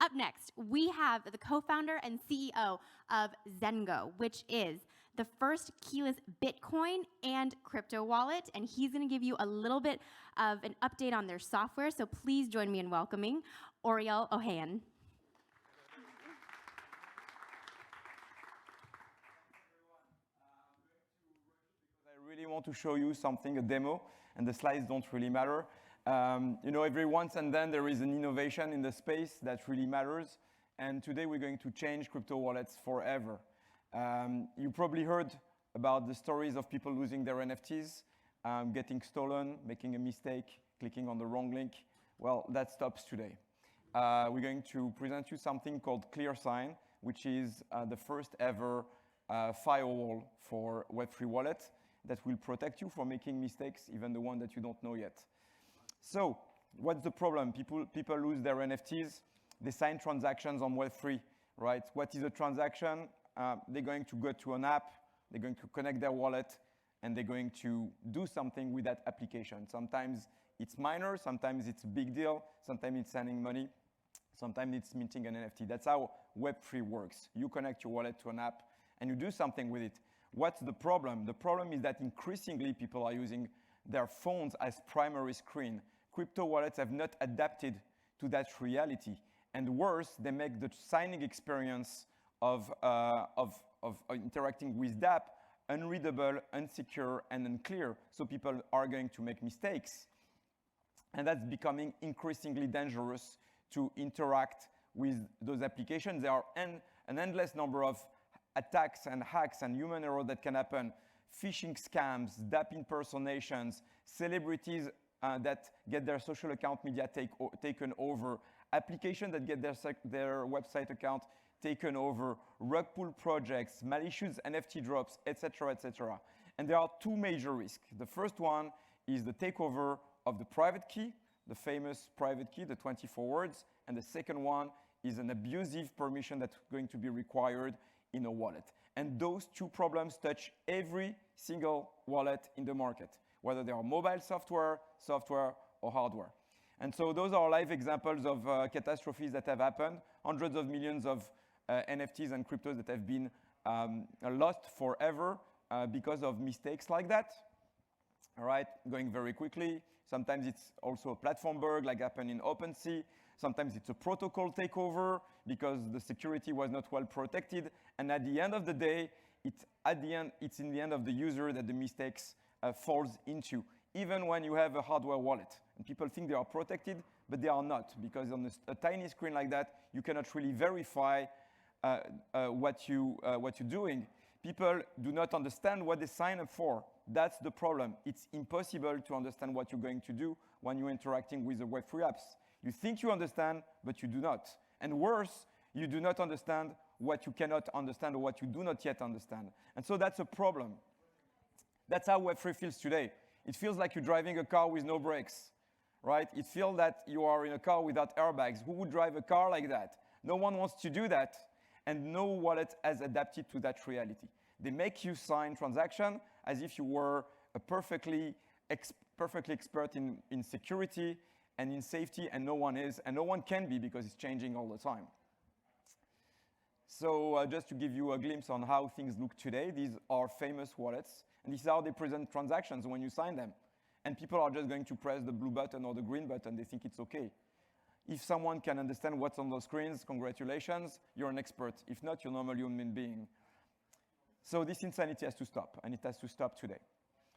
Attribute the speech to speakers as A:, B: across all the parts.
A: Up next, we have the co-founder and CEO of Zengo, which is the first keyless Bitcoin and crypto wallet, and he's going to give you a little bit of an update on their software, so please join me in welcoming Ouriel Ohayon.
B: I really want to show you something, a demo, and the slides don't really matter. Every once and then there is an innovation in the space that really matters, and today we're going to change crypto wallets forever. You probably heard about the stories of people losing their NFTs, getting stolen, making a mistake, clicking on the wrong link. Well, that stops today. We're going to present you something called ClearSign, which is the first ever firewall for Web3 wallet that will protect you from making mistakes, even the one that you don't know yet. So what's the problem? People lose their NFTs. They sign transactions on Web3, right? What is a transaction? They're going to go to an app, they're going to connect their wallet, and they're going to do something with that application. Sometimes it's minor, sometimes it's a big deal, sometimes it's sending money, sometimes it's minting an NFT. That's how Web3 works. You connect your wallet to an app, and you do something with it. What's the problem? The problem is that increasingly people are using their phones as primary screen. Crypto wallets have not adapted to that reality. And worse, they make the signing experience of interacting with the app unreadable, unsecure, and unclear. So people are going to make mistakes. And that's becoming increasingly dangerous to interact with those applications. There are an endless number of attacks and hacks and human error that can happen. Phishing scams, DApp impersonations, celebrities that get their social account media taken over, applications that get their website account taken over, rug pull projects, malicious NFT drops, etc., etc. And there are two major risks. The first one is the takeover of the private key, the famous private key, the 24 words, and the second one is an abusive permission that's going to be required in a wallet. And those two problems touch every single wallet in the market, whether they are mobile software, or hardware. And so those are live examples of catastrophes that have happened, hundreds of millions of NFTs and cryptos that have been lost forever because of mistakes like that. All right, going very quickly. Sometimes it's also a platform bug like happened in OpenSea. Sometimes it's a protocol takeover because the security was not well protected. And at the end of the day, it's in the end of the user that the mistakes falls into, even when you have a hardware wallet. And people think they are protected, but they are not, because on a tiny screen like that, you cannot really verify what you're doing. People do not understand what they sign up for. That's the problem. It's impossible to understand what you're going to do when you're interacting with the Web3 apps. You think you understand, but you do not. And worse, you do not understand what you cannot understand or what you do not yet understand. And so that's a problem. That's how Web3 feels today. It feels like you're driving a car with no brakes, right? It feels that you are in a car without airbags. Who would drive a car like that? No one wants to do that, and no wallet has adapted to that reality. They make you sign transaction as if you were a perfectly expert in security and in safety, and no one is, and no one can be because it's changing all the time. So just to give you a glimpse on how things look today, these are famous wallets, and this is how they present transactions when you sign them. And people are just going to press the blue button or the green button. They think it's okay. If someone can understand what's on those screens, congratulations, you're an expert. If not, you're a normal human being. So this insanity has to stop, and it has to stop today.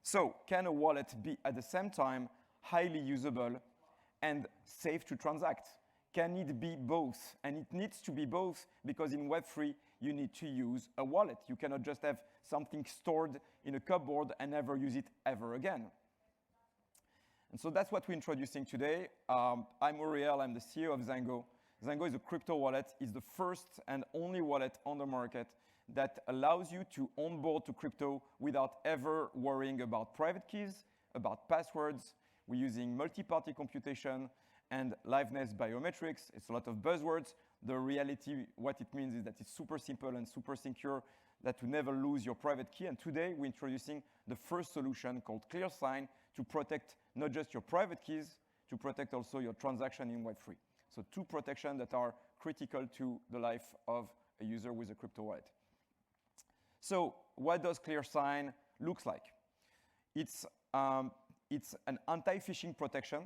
B: So can a wallet be at the same time highly usable and safe to transact? Can it be both? And it needs to be both because in Web3, you need to use a wallet. You cannot just have something stored in a cupboard and never use it ever again. And so that's what we're introducing today. I'm Ouriel, I'm the CEO of Zengo. Zengo is a crypto wallet. It's the first and only wallet on the market that allows you to onboard to crypto without ever worrying about private keys, about passwords. We're using multi-party computation and liveness biometrics. It's a lot of buzzwords. The reality, what it means is that it's super simple and super secure, that you never lose your private key. And today, we're introducing the first solution called ClearSign to protect not just your private keys, to protect also your transaction in Web3. So 2 protections that are critical to the life of a user with a crypto wallet. So what does ClearSign look like? It's an anti-phishing protection,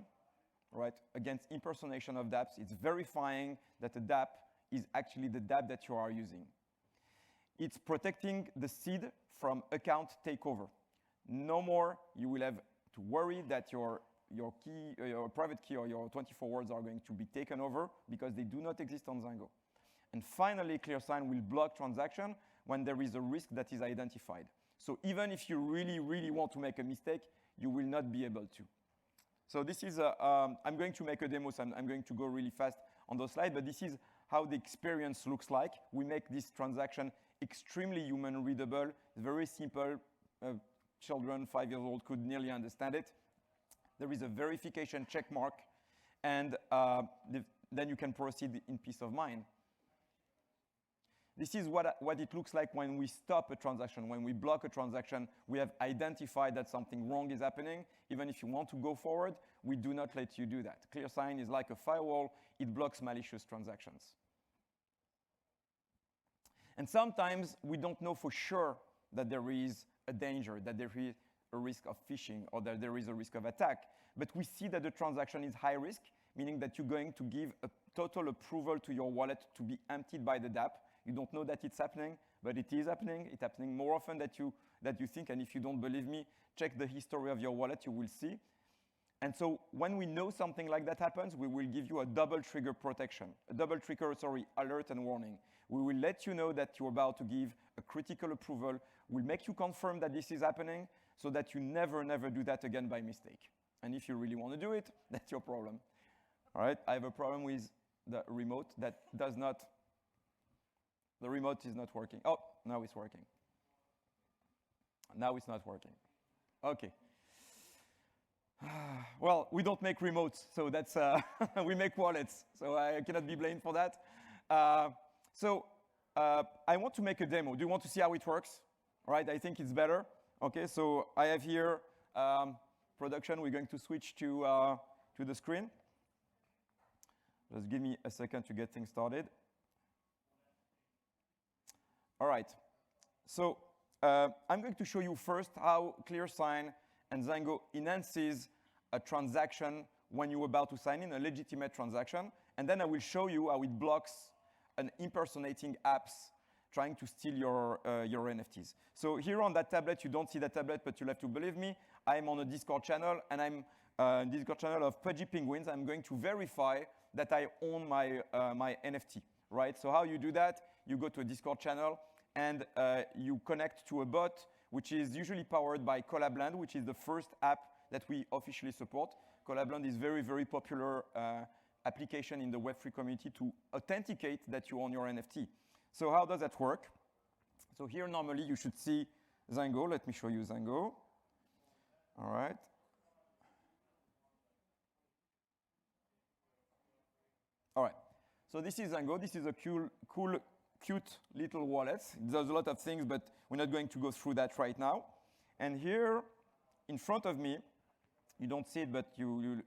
B: right, against impersonation of dApps. It's verifying that the dApp is actually the dApp that you are using. It's protecting the seed from account takeover. No more you will have to worry that your key, your private key or your 24 words are going to be taken over because they do not exist on Zango. And finally, ClearSign will block transaction when there is a risk that is identified. So even if you really, really want to make a mistake, you will not be able to. So this is, I'm going to make a demo, so I'm going to go really fast on those slides, but this is how the experience looks like. We make this transaction extremely human readable, very simple. Children 5 years old could nearly understand it. There is a verification check mark, and then you can proceed in peace of mind. This is what it looks like when we stop a transaction. When we block a transaction, we have identified that something wrong is happening. Even if you want to go forward, we do not let you do that. ClearSign is like a firewall. It blocks malicious transactions. And sometimes we don't know for sure that there is a danger, that there is a risk of phishing, or that there is a risk of attack. But we see that the transaction is high risk, meaning that you're going to give a total approval to your wallet to be emptied by the dApp. You don't know that it's happening, but it is happening. It's happening more often than you think. And if you don't believe me, check the history of your wallet, you will see. And so when we know something like that happens, we will give you a double trigger protection, alert and warning. We will let you know that you're about to give a critical approval. We'll make you confirm that this is happening so that you never, never do that again by mistake. And if you really want to do it, that's your problem. All right, I have a problem with the remote that does not, the remote is not working. Oh, now it's working. Now it's not working. Okay. Well, we don't make remotes, so that's, we make wallets, so I cannot be blamed for that. I want to make a demo. Do you want to see how it works? All right, I think it's better. Okay, so I have here production. We're going to switch to the screen. Just give me a second to get things started. All right, so I'm going to show you first how ClearSign and Zango enhances a transaction when you're about to sign in, a legitimate transaction. And then I will show you how it blocks an impersonating apps trying to steal your NFTs. So here on that tablet, you don't see that tablet, but you'll have to believe me. I'm on a Discord channel, and I'm Discord channel of Pudgy Penguins. I'm going to verify that I own my NFT, right? So how you do that? You go to a Discord channel, and you connect to a bot, which is usually powered by Collabland, which is the first app that we officially support. Collabland is very, very popular application in the Web3 community to authenticate that you own your NFT. So how does that work? So here, normally, you should see Zango. Let me show you Zango. All right. All right. So this is Zango. This is a cute little wallet. It does a lot of things, but we're not going to go through that right now. And here, in front of me, you don't see it, but you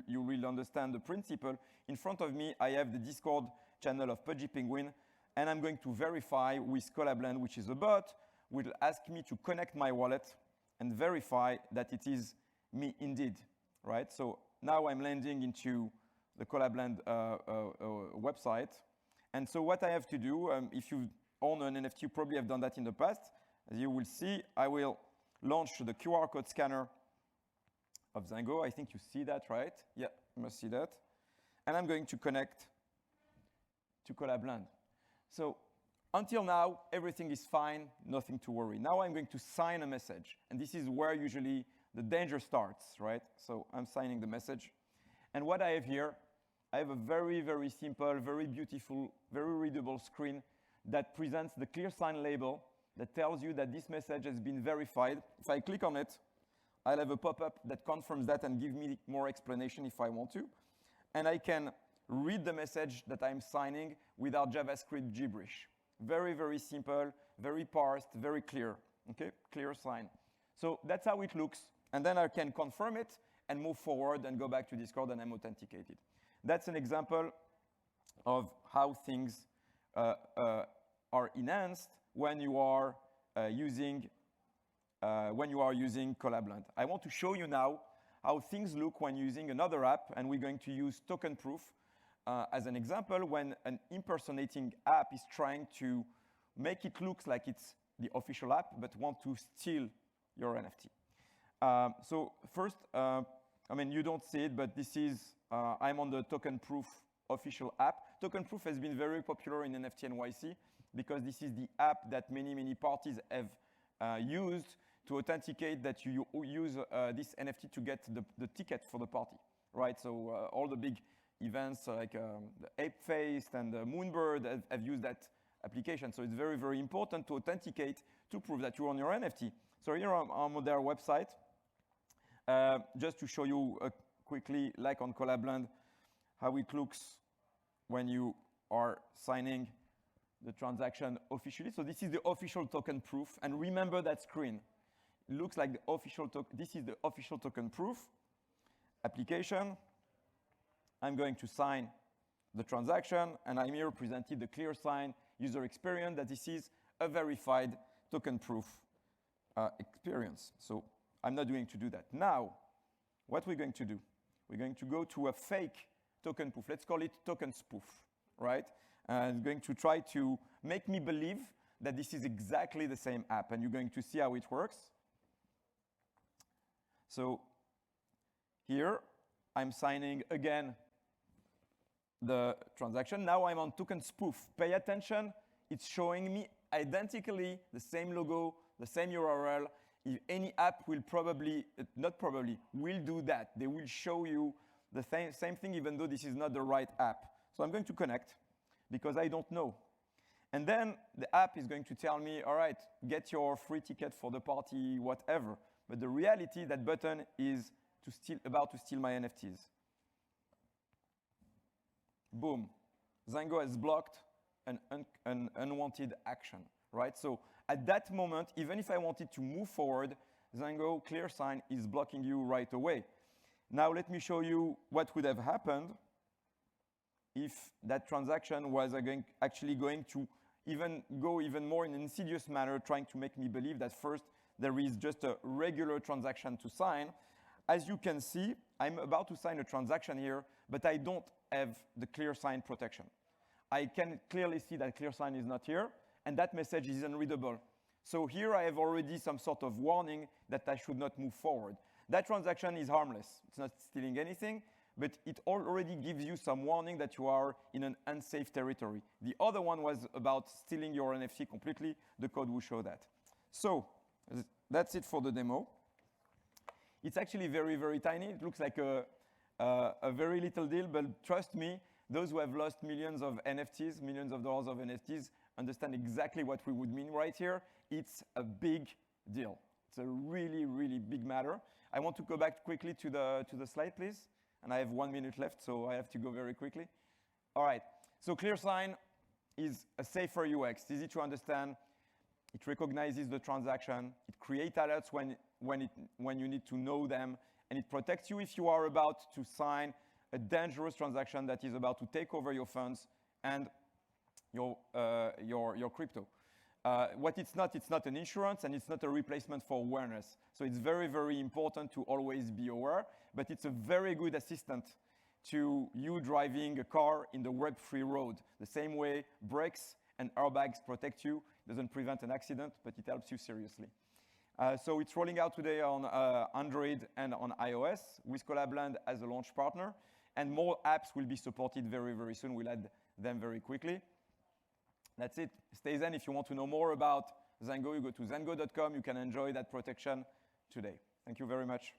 B: will understand the principle. In front of me, I have the Discord channel of Pudgy Penguin, and I'm going to verify with Collabland, which is a bot, will ask me to connect my wallet and verify that it is me indeed, right? So now I'm landing into the Collabland website. And so what I have to do, if you own an NFT, you probably have done that in the past. As you will see, I will launch the QR code scanner of Zango. I think you see that, right? Yeah, you must see that. And I'm going to connect to Collabland. So until now, everything is fine, nothing to worry. Now I'm going to sign a message. And this is where usually the danger starts, right? So I'm signing the message. And what I have here, I have a very, very simple, very beautiful, very readable screen that presents the ClearSign label that tells you that this message has been verified. If I click on it, I'll have a pop-up that confirms that and give me more explanation if I want to. And I can read the message that I'm signing without JavaScript gibberish. Very, very simple, very parsed, very clear. Okay, ClearSign. So that's how it looks. And then I can confirm it and move forward and go back to Discord, and I'm authenticated. That's an example of how things are enhanced when you are using Collabland. I want to show you now how things look when using another app, and we're going to use token proof as an example when an impersonating app is trying to make it look like it's the official app, but want to steal your NFT. So first, I mean, you don't see it, but this is, I'm on the token proof official app. Token proof has been very popular in NFT NYC because this is the app that many parties have used to authenticate that you use this NFT to get the ticket for the party, right? So all the big events like the Ape Feast and the Moonbird have used that application. So it's very important to authenticate to prove that you're on your NFT. So here I'm on their website. Just to show you quickly, like on Collabland, how it looks when you are signing the transaction officially. So this is the official token proof. And remember that screen. It looks like the official token. This is the official token proof application. I'm going to sign the transaction, and I'm here presented the ClearSign user experience that this is a verified token proof experience. So I'm not going to do that. Now, what we're going to do, we're going to go to a fake token proof. Let's call it token spoof, right? And it's going to try to make me believe that this is exactly the same app, and you're going to see how it works. So here, I'm signing again the transaction. Now I'm on token spoof. Pay attention, it's showing me identically the same logo, the same URL. If any app will will do that. They will show you the same thing even though this is not the right app. So I'm going to connect because I don't know. And then the app is going to tell me, all right, get your free ticket for the party, whatever. But the reality, that button is about to steal my NFTs. Boom. Zengo has blocked an unwanted action, right? So at that moment, even if I wanted to move forward, Zengo ClearSign is blocking you right away. Now let me show you what would have happened if that transaction was actually going to go even more in an insidious manner, trying to make me believe that first there is just a regular transaction to sign. As you can see, I'm about to sign a transaction here, but I don't have the ClearSign protection. I can clearly see that ClearSign is not here, and that message is unreadable. So here I have already some sort of warning that I should not move forward. That transaction is harmless. It's not stealing anything, but it already gives you some warning that you are in an unsafe territory. The other one was about stealing your NFT completely. The code will show that. So that's it for the demo. It's actually very tiny. It looks like a very little deal, but trust me, those who have lost millions of NFTs, millions of dollars of NFTs, understand exactly what we would mean right here. It's a big deal. It's a really big matter. I want to go back quickly to the slide, please. And I have 1 minute left, so I have to go very quickly. All right, so ClearSign is a safer UX, easy to understand. It recognizes the transaction. It creates alerts when you need to know them. And it protects you if you are about to sign a dangerous transaction that is about to take over your funds and your crypto. What it's not an insurance, and it's not a replacement for awareness. So it's very important to always be aware, but it's a very good assistant to you driving a car in the web-free road. The same way brakes and airbags protect you. It doesn't prevent an accident, but it helps you seriously. So it's rolling out today on Android and on iOS with Collabland as a launch partner. And more apps will be supported very soon. We'll add them very quickly. That's it. Stay Zen. If you want to know more about Zengo, you go to zengo.com. You can enjoy that protection today. Thank you very much.